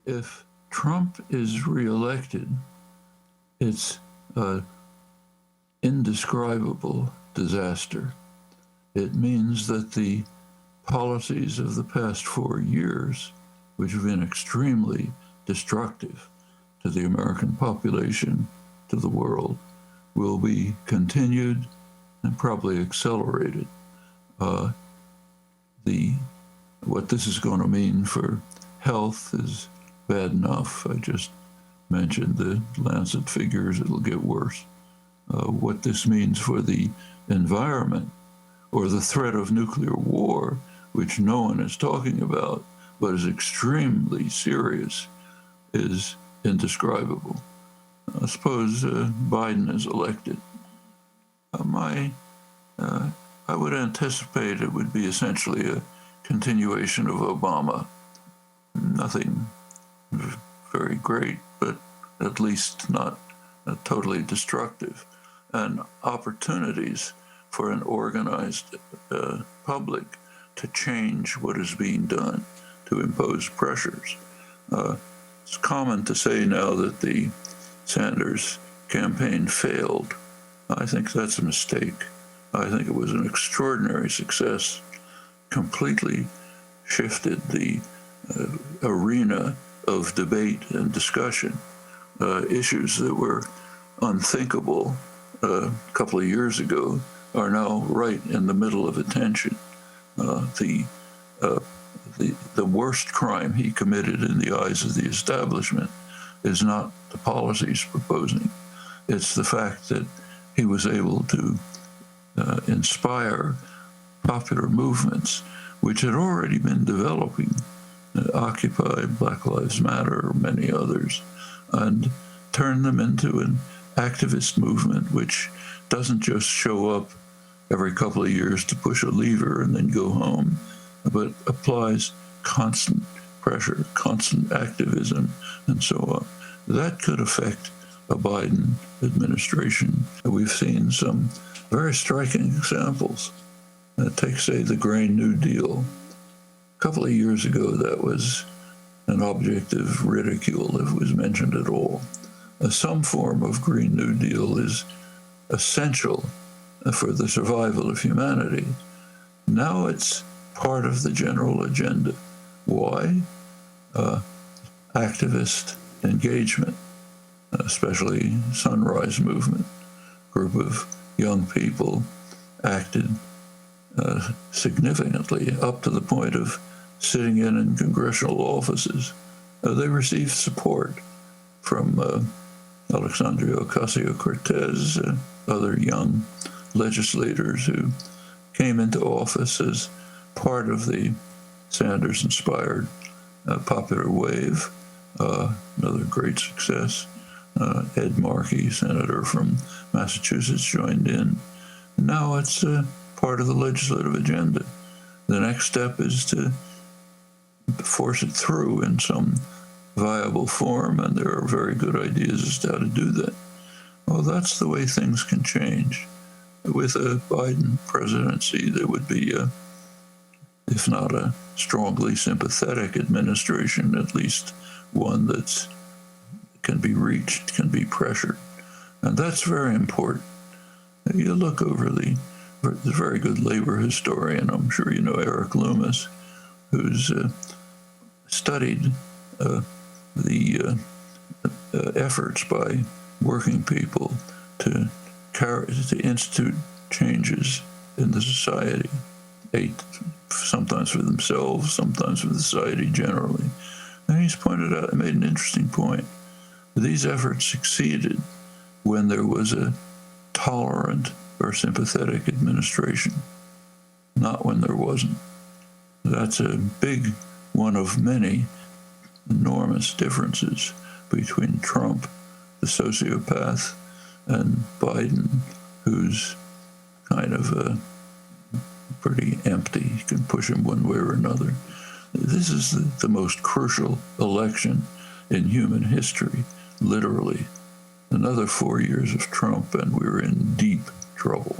If Trump is reelected, it's an indescribable disaster. It means that the policies of the past 4 years, which have been extremely destructive to the American population, to the world, will be continued and probably accelerated. What this is going to mean for health is bad enough. I just mentioned the Lancet figures, it'll get worse. What this means for the environment or the threat of nuclear war, which no one is talking about, but is extremely serious, is indescribable. Suppose Biden is elected. I would anticipate it would be essentially a continuation of Obama. Nothing very great, but at least not totally destructive. And opportunities for an organized public to change what is being done, to impose pressures. It's common to say now that the Sanders campaign failed. I think that's a mistake. I think it was an extraordinary success, completely shifted the arena of debate and discussion. Issues that were unthinkable a couple of years ago are now right in the middle of attention. The worst crime he committed in the eyes of the establishment is not the policies proposing. It's the fact that he was able to inspire popular movements which had already been developing, Occupy, Black Lives Matter, many others, and turn them into an activist movement which doesn't just show up every couple of years to push a lever and then go home, but applies constant pressure, constant activism, and so on. That could affect a Biden administration. We've seen some very striking examples. Take, say, the Green New Deal. A couple of years ago, that was an object of ridicule if it was mentioned at all. Some form of Green New Deal is essential for the survival of humanity. Now it's part of the general agenda. Why? Activist engagement, especially Sunrise Movement. Group of young people acted significantly up to the point of sitting in congressional offices. They received support from Alexandria Ocasio-Cortez, other young legislators who came into office as part of the Sanders-inspired popular wave. Another great success. Ed Markey, senator from Massachusetts, joined in. Now it's part of the legislative agenda. The next step is to force it through in some viable form, and there are very good ideas as to how to do that. Well, that's the way things can change. With a Biden presidency, there would be, if not a strongly sympathetic administration, at least one that can be reached, can be pressured. And that's very important. You look over the very good labor historian, I'm sure you know Eric Loomis, who's studied the efforts by working people to institute changes in the society, sometimes for themselves, sometimes for the society generally. And he's pointed out, he made an interesting point. These efforts succeeded when there was a tolerant or sympathetic administration, not when there wasn't. That's a big one of many enormous differences between Trump, the sociopath, and Biden, who's kind of pretty empty. You can push him one way or another. This is the most crucial election in human history, literally. Another 4 years of Trump, and we're in deep trouble.